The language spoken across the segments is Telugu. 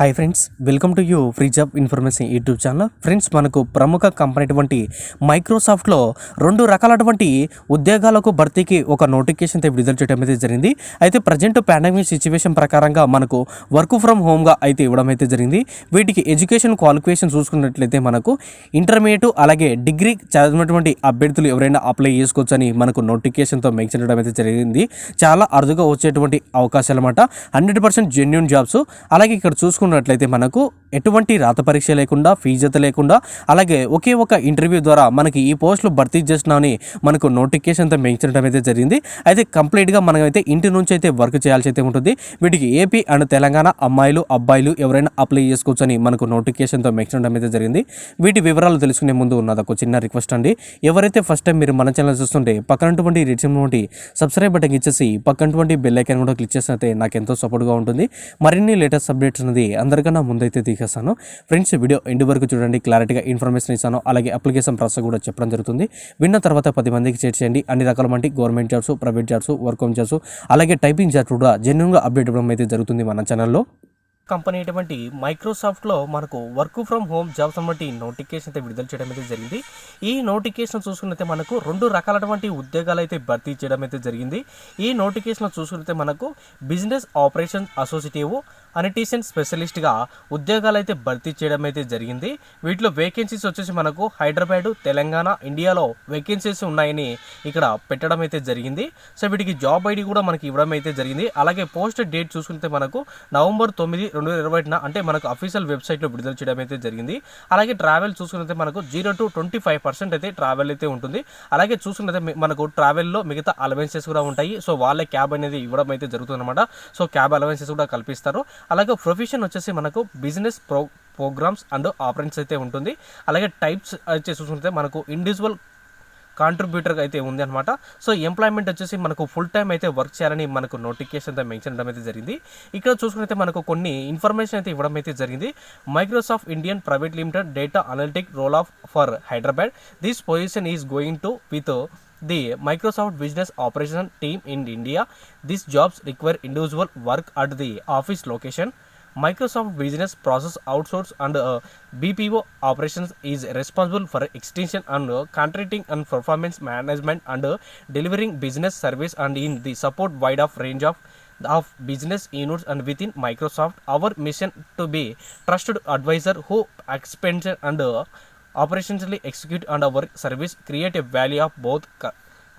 Hi friends, welcome to you free job information YouTube channel. Friends, మనకు ప్రముఖ కంపెనీ అటువంటి మైక్రోసాఫ్ట్లో 2 రకాలటువంటి ఉద్యోగాలకు భర్తీకి ఒక నోటిఫికేషన్ అయితే విడుదల చేయడం అయితే జరిగింది. అయితే ప్రజెంట్ పాండమిక్ సిచ్యువేషన్ ప్రకారంగా మనకు వర్క్ ఫ్రమ్ హోమ్గా అయితే ఇవ్వడం అయితే జరిగింది. వీటికి ఎడ్యుకేషన్ క్వాలిఫికేషన్ చూసుకున్నట్లయితే మనకు ఇంటర్మీడియట్ అలాగే డిగ్రీ చదివినటువంటి అభ్యర్థులు ఎవరైనా అప్లై చేసుకోవచ్చు అని మనకు నోటిఫికేషన్తో మెన్షన్ చేయడం అయితే జరిగింది. చాలా అరుదుగా వచ్చేటువంటి అవకాశాలు అన్నమాట. 100% జెన్యూన్ జాబ్స్. అలాగే ఇక్కడ చూసుకున్నట్లయితే మనకు ఎటువంటి రాత పరీక్ష లేకుండా, ఫీజు లేకుండా, అలాగే ఒకే ఒక ఇంటర్వ్యూ ద్వారా మనకి ఈ పోస్టులు భర్తీ చేస్తున్నామని మనకు నోటిఫికేషన్తో మెన్షన్ చేయడం అయితే జరిగింది. అయితే కంప్లీట్గా మనమైతే ఇంటి నుంచి అయితే వర్క్ చేయాల్సి అయితే ఉంటుంది. వీటికి ఏపీ అండ్ తెలంగాణ అమ్మాయిలు అబ్బాయిలు ఎవరైనా అప్లై చేసుకోవచ్చు అని మనకు నోటిఫికేషన్తో మెన్షన్ చేయడం అయితే జరిగింది. వీటి వివరాలు తెలుసుకునే ముందు ఉన్నది ఒక చిన్న రిక్వెస్ట్ అండి. ఎవరైతే ఫస్ట్ టైం మీరు మన ఛానల్ చూస్తుంటే పక్కనటువంటి రెడ్ సబ్స్క్రైబ్ బటన్ ఇచ్చేసి పక్కనటువంటి బెల్ ఐకాన్ కూడా క్లిక్ చేసినట్టే నాకు ఎంతో సపోర్ట్గా ఉంటుంది. మరిన్ని లేటెస్ట్ అప్డేట్స్ అనేది అందరికన్నా ముందైతే తీసేస్తాను. ఫ్రెండ్స్, వీడియో ఎండ్ వరకు చూడండి, క్లారిటీగా ఇన్ఫర్మేషన్ ఇస్తాను. అలాగే అప్లికేషన్ ప్రాసెస్ కూడా చెప్పడం జరుగుతుంది. విన్న తర్వాత 10 మందికి షేర్ చేయండి. అన్ని రకాల government jobs, private jobs, work home jobs, అలాగే టైపింగ్ జాబ్స్ కూడా జెన్యూన్గా అప్డేట్ ఇవ్వడం అయితే జరుగుతుంది మన ఛానల్లో. కంపెనీ అటువంటి మైక్రోసాఫ్ట్లో మనకు వర్క్ ఫ్రమ్ హోమ్ జాబ్స్ అన్నటువంటి నోటిఫికేషన్ అయితే విడుదల చేయడం అయితే జరిగింది. ఈ నోటిఫికేషన్ చూసుకున్నైతే మనకు 2 రకాలటువంటి ఉద్యోగాలు అయితే భర్తీ చేయడం అయితే జరిగింది. ఈ నోటిఫికేషన్ చూసుకుంటే మనకు బిజినెస్ ఆపరేషన్ అసోసియేటివ్, అనటిషన్ స్పెషలిస్ట్గా ఉద్యోగాలు అయితే భర్తీ చేయడం అయితే జరిగింది. వీటిలో వేకెన్సీస్ వచ్చేసి మనకు హైదరాబాద్, తెలంగాణ, ఇండియాలో వేకెన్సీస్ ఉన్నాయని ఇక్కడ పెట్టడం అయితే జరిగింది. సో వీటికి జాబ్ ఐడి కూడా మనకి ఇవ్వడం అయితే జరిగింది. అలాగే పోస్ట్ డేట్ చూసుకుంటే మనకు నవంబర్ 9, 2020 అంటే మనకు అఫీషియల్ వెబ్సైట్లో విడుదల చేయడం అయితే జరిగింది. అలాగే ట్రావెల్ చూసుకుంటే మనకు 0 to 25% అయితే ట్రావెల్ అయితే ఉంటుంది. అలాగే చూసుకుంటే మనకు ట్రావెల్లో మిగతా అలవెన్సెస్ కూడా ఉంటాయి. సో వాళ్ళే క్యాబ్ అనేది ఇవ్వడం అయితే జరుగుతుంది అనమాట. సో క్యాబ్ అలవెన్సెస్ కూడా కల్పిస్తారు. అలాగే ప్రొఫెషన్ వచ్చేసి మనకు బిజినెస్ ప్రోగ్రామ్స్ అండ్ ఆపరేషన్స్ అయితే ఉంటుంది. అలాగే టైప్స్ వచ్చి చూసుకుంటే మనకు ఇండివిజువల్ కాంట్రిబ్యూటర్గా అయితే ఉంది అనమాట. సో ఎంప్లాయ్మెంట్ వచ్చేసి మనకు ఫుల్ టైం అయితే వర్క్ చేయాలని మనకు నోటిఫికేషన్తో మెన్షన్ చేయడం అయితే జరిగింది. ఇక్కడ చూసుకుంటే మనకు కొన్ని ఇన్ఫర్మేషన్ అయితే ఇవ్వడం అయితే జరిగింది. Microsoft Indian private limited data analytic role of for Hyderabad. This position is going to with the Microsoft Business Operation team in India. These jobs require individual work at the office location. Microsoft Business Process Outsource and BPO operations is responsible for extension and contracting and performance management and delivering business service and in the support wide of range of business units and within Microsoft. Our mission to be trusted advisor who expands and operationally execute and our service create a value of both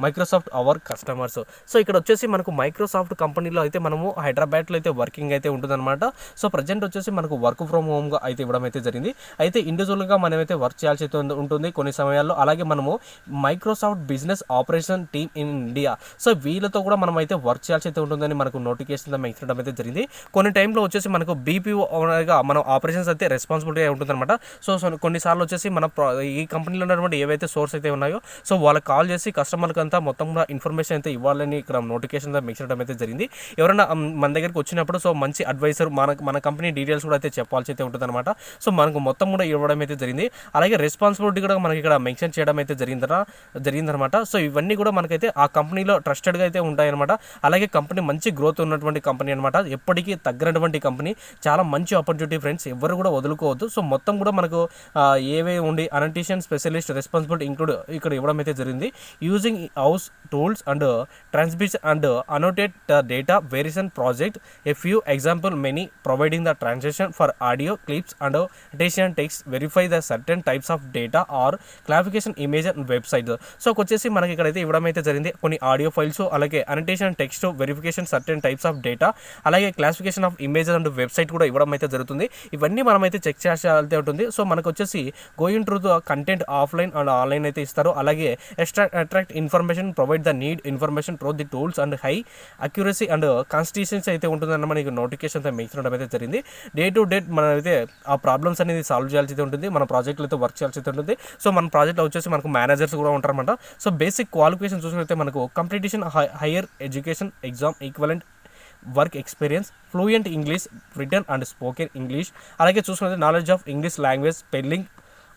Microsoft our customers. So ఇక్కడ వచ్చేసి మనకు మైక్రోసాఫ్ట్ కంపెనీలో అయితే మనము హైదరాబాద్లో అయితే వర్కింగ్ అయితే ఉంటుందన్నమాట. సో ప్రజెంట్ వచ్చేసి మనకు వర్క్ ఫ్రమ్ హోమ్గా అయితే ఇవ్వడం అయితే జరిగింది. అయితే ఇండివిజువల్గా మనమైతే వర్క్ చేయాల్సి ఉంటుంది కొన్ని సమయాల్లో. అలాగే మనము Microsoft business operation team in India, so వీళ్ళతో కూడా మనం అయితే వర్క్ చేయాల్సి అయితే ఉంటుందని మనకు నోటిఫికేషన్ మెన్షన్ అయితే జరిగింది. కొన్ని టైంలో వచ్చేసి మనకు బీపీఓగా మనం ఆపరేషన్స్ అయితే రెస్పాన్సిబిలిటీ ఉంటుందన్నమాట. సో కొన్నిసార్లు వచ్చేసి మన ఈ కంపెనీలో ఉన్నటువంటి ఏవైతే సోర్స్ అయితే ఉన్నాయో సో వాళ్ళకి కాల్ చేసి కస్టమర్కి అంతా మొత్తం ఇన్ఫర్మేషన్ అయితే ఇవ్వాలని ఇక్కడ నోటిఫికేషన్ మెన్షన్ చేయడం అయితే జరిగింది. ఎవరైనా మన దగ్గరికి వచ్చినప్పుడు సో మంచి అడ్వైజర్ మన కంపెనీ డీటెయిల్స్ కూడా అయితే చెప్పాల్సి అయితే ఉంటుంది అనమాట. సో మనకు మొత్తం కూడా ఇవ్వడం అయితే జరిగింది. అలాగే రెస్పాన్సిబిలిటీ కూడా మనకి ఇక్కడ మెన్షన్ చేయడం అయితే జరిగిందనమాట. సో ఇవన్నీ కూడా మనకైతే ఆ కంపెనీలో ట్రస్టెడ్గా అయితే ఉంటాయన్నమాట. అలాగే కంపెనీ మంచి గ్రోత్ ఉన్నటువంటి కంపెనీ అనమాట. ఎప్పటికీ తగ్గనటువంటి కంపెనీ, చాలా మంచి ఆపర్చునిటీ ఫ్రెండ్స్, ఎవరు కూడా వదులుకోవద్దు. సో మొత్తం కూడా మనకు ఏవే ఉండి అనటిషన్ స్పెషలిస్ట్ రెస్పాన్సిబిలిటీ ఇంక్లూడ్ ఇక్కడ ఇవ్వడం అయితే జరిగింది. Using house tools and transmission and annotate the data variation project. A few example, many providing the translation for audio clips and annotation text, verify the certain types of data or clarification image and website. So వచ్చేసి మనకి ఇక్కడైతే ఇవ్వడం అయితే జరిగింది. కొన్ని ఆడియో ఫైల్స్, అలాగే annotation text, verification certain types of data, అలాగే classification of images and website కూడా ఇవ్వడం అయితే జరుగుతుంది. ఇవన్నీ మనమైతే చెక్ చేయాల్సి ఉంటుంది. సో మనకు వచ్చేసి going through the content offline and online అయితే ఇస్తారు. అలాగే attract information, provide the need information through the tools and high accuracy and constitutions అయితే ఉంటుందన్న మనకి నోటిఫికేషన్ మెన్షన్ చేయడం అయితే జరిగింది. డే టు డే మనమైతే ఆ ప్రాబ్లమ్స్ అనేది సాల్వ్ చేయాల్సి అయితే ఉంటుంది. మన ప్రాజెక్ట్లో అయితే వర్క్ చేయాల్సి అయితే ఉంటుంది. సో మన ప్రాజెక్ట్లో వచ్చేసి మనకు మేనేజర్స్ కూడా ఉంటారన్నమాట. సో బేసిక్ క్వాలిఫికేషన్ చూసుకుంటే మనకు completion higher education exam equivalent work experience, fluent English written and spoken English, అలాగే చూసుకుంటే knowledge of English language, spelling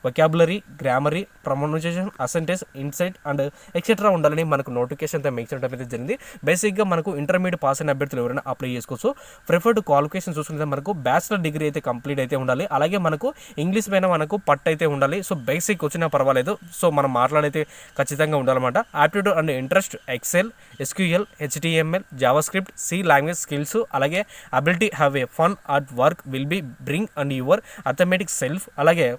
vocabulary, grammar, pronunciation, a sentence, insight and etcetera ఉండాలని మనకు నోటిఫికేషన్ అయితే మెన్షన్ చేయడం అయితే జరిగింది. బేసిక్గా మనకు ఇంటర్మీడియట్ పాస్ అయిన అభ్యర్థులు ఎవరైనా అప్లై చేసుకోవచ్చు. ప్రిఫర్డ్ క్వాలిఫికేషన్ చూసుకుంటే మనకు బ్యాచిలర్ డిగ్రీ అయితే కంప్లీట్ అయితే ఉండాలి. అలాగే మనకు ఇంగ్లీష్ పైన మనకు పట్టు అయితే ఉండాలి. సో బేసిక్ వచ్చినా పర్వాలేదు. సో మనం మాట్లాడైతే ఖచ్చితంగా ఉండాలన్నమాట. Aptitude and interest, Excel, SQL, HTML, JavaScript, C language skills, అలాగే ability have a fun at work will be bring and your authentic self, అలాగే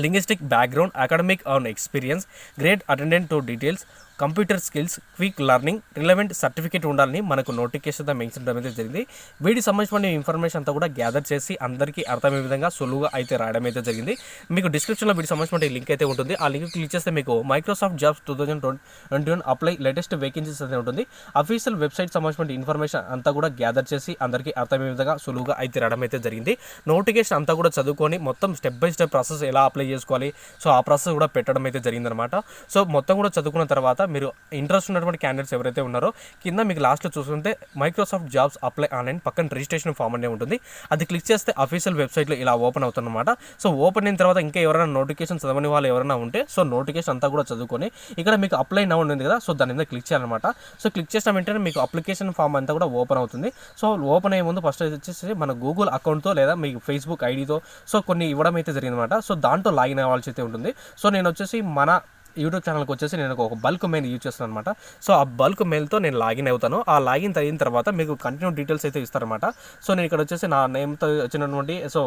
linguistic background, academic on experience, great attendant to details, computer skills, quick learning, relevant certificate ఉండాలని మనకు నోటిఫికేషన్ మెన్షన్ చేయడం అయితే జరిగింది. వీటికి సంబంధించిన ఇన్ఫర్మేషన్ అంతా కూడా గ్యాదర్ చేసి అందరికీ అర్థమయ్యే విధంగా సులువుగా అయితే రాయడం అయితే జరిగింది. మీకు డిస్క్రిప్షన్లో వీటికి సంబంధించిన లింక్ అయితే ఉంటుంది. ఆ లింక్ క్లిక్ చేస్తే మీకు Microsoft jobs 2021 apply latest vacancies అయితే ఉంటుంది. అఫీషియల్ వెబ్సైట్ సంబంధించిన ఇన్ఫర్మేషన్ అంతా కూడా గ్యాదర్ చేసి అందరికీ అర్థమయ్యే విధంగా సులువుగా అయితే రావడం అయితే జరిగింది. నోటిఫికేషన్ అంతా కూడా చదువుకొని మొత్తం స్టెప్ బై స్టెప్ ప్రాసెస్ ఎలా అప్లై చేసుకోవాలి, సో ఆ ప్రాసెస్ కూడా పెట్టడం అయితే జరిగిందనమాట. సో మొత్తం కూడా చదువుకున్న తర్వాత మీరు ఇంట్రెస్ట్ ఉన్నటువంటి క్యాండిడేట్స్ ఎవరైతే ఉన్నారో కింద మీకు లాస్ట్లో చూసుకుంటే మైక్రోసాఫ్ట్ జాబ్స్ అప్లై ఆన్లైన్ పక్కన రిజిస్ట్రేషన్ ఫామ్ అనే ఉంటుంది. అది క్లిక్ చేస్తే అఫీషియల్ వెబ్సైట్లో ఇలా ఓపెన్ అవుతుందన్నమాట. సో ఓపెన్ అయిన తర్వాత ఇంకా ఎవరైనా నోటిఫికేషన్ చదవని వాళ్ళు ఎవరైనా ఉంటే సో నోటిఫికేషన్ అంతా కూడా చదువుకొని ఇక్కడ మీకు అప్లై నౌ ఉంది కదా, సో దాని మీద క్లిక్ చేయాలన్నమాట. సో క్లిక్ చేసిన వెంటనే మీకు అప్లికేషన్ ఫామ్ అంతా కూడా ఓపెన్ అవుతుంది. సో ఓపెన్ అయ్యే ముందు ఫస్ట్ వచ్చేసి మన గూగుల్ అకౌంట్తో లేదా మీకు ఫేస్బుక్ ఐడితో సో కొన్ని ఇవ్వడం అయితే జరిగిందన్నమాట. సో దాంట్లో లాగిన్ అవ్వాల్సి అయితే ఉంటుంది. సో నేను వచ్చేసి మన యూట్యూబ్ ఛానల్కి వచ్చేసి నేను ఒక బల్క్ మెయిల్ యూజ్ చేస్తాను అనమాట. సో ఆ బల్క్ మెయిల్తో నేను లాగిన్ అవుతాను. ఆ లాగిన్ అయిన తర్వాత మీకు కంటిన్యూ డీటెయిల్స్ అయితే ఇస్తారనమాట. సో నేను ఇక్కడ వచ్చేసి నా నేమ్తో వచ్చినటువంటి సో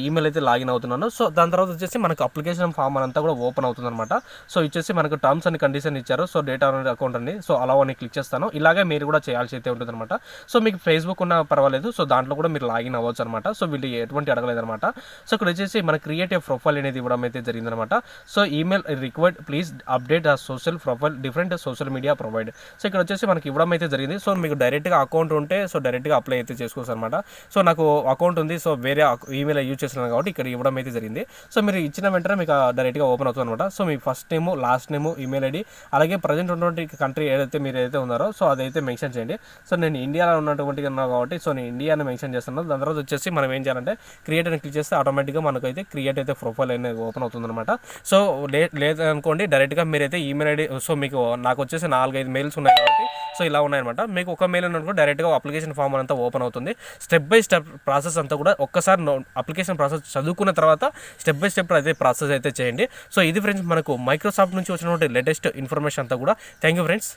ఈమెయిల్ అయితే లాగిన్ అవుతున్నాను. సో దాని తర్వాత వచ్చేసి మనకు అప్లికేషన్ ఫామ్ అంతా కూడా ఓపెన్ అవుతుంది అనమాట. సో ఇచ్చేసి మనకు టర్మ్స్ అండ్ కండిషన్ ఇచ్చారు. సో డేటా అకౌంట్ అని సో అలా అని క్లిక్ చేస్తాను. ఇలాగే మీరు కూడా చేయాల్సి అయితే ఉంటుంది అనమాట. సో మీకు ఫేస్బుక్ ఉన్నా పర్వాలేదు. సో దాంట్లో కూడా మీరు లాగిన్ అవ్వచ్చు అనమాట. సో వీళ్ళు ఎటువంటి అడగలేదు అనమాట. సో ఇక్కడ వచ్చేసి మన క్రియేట్ ఏ ప్రొఫైల్ అనేది ఇవ్వడం అయితే జరిగిందనమాట. So email required please update ఆ social profile different social media provide. So ఇక్కడ వచ్చేసి మనకి ఇవ్వడం అయితే జరిగింది. సో మీకు డైరెక్ట్గా అకౌంట్ ఉంటే సో డైరెక్ట్గా అప్లై అయితే చేసుకోవచ్చు అనమాట. సో నాకు అకౌంట్ ఉంది, సో వేరే ఈమెయిల్ యూజ్ చేస్తున్నాను కాబట్టి ఇక్కడ ఇవ్వడం అయితే జరిగింది. సో మీరు ఇచ్చిన వెంటనే మీకు డైరెక్ట్గా ఓపెన్ అవుతుంది అనమాట. సో మీ first name, last name, email ID, అలాగే ప్రజెంట్ ఉన్నటువంటి కంట్రీ ఏదైతే మీరు ఏదైతే ఉన్నారో సో అదైతే మెన్షన్ చేయండి. సో నేను ఇండియాలో ఉన్నటువంటి ఉన్నాను కాబట్టి సో నేను ఇండియాని మెన్షన్ చేస్తున్నాను. దాని తర్వాత వచ్చేసి మనం ఏం చేయాలంటే క్రియేట్ అని క్లిక్ చేస్తే ఆటోమేటిక్గా మనకైతే క్రియేట్ అయితే ప్రొఫైల్ అనేది ఓపెన్ అవుతుంది అనమాట. సో లేదనుకోండి డైరెక్ట్గా మీరైతే ఈమెయిల్ ఐడి సో మీకు నాకు వచ్చేసి 4-5 మెయిల్స్ ఉన్నాయి కాబట్టి సో ఇలా ఉన్నాయన్నమాట. మీకు ఒక మెయిల్ ఉన్నప్పుడు డైరెక్ట్గా అప్లికేషన్ ఫామ్ అంతా ఓపెన్ అవుతుంది. స్టెప్ బై స్టెప్ ప్రాసెస్ అంతా కూడా ఒక్కసారి అప్లికేషన్ ప్రాసెస్ చదువుకున్న తర్వాత స్టెప్ బై స్టెప్ అయితే ప్రాసెస్ అయితే చేయండి. సో ఇది ఫ్రెండ్స్ మనకు మైక్రోసాఫ్ట్ నుంచి వచ్చినటువంటి లేటెస్ట్ ఇన్ఫర్మేషన్ అంతా కూడా. Thank you friends.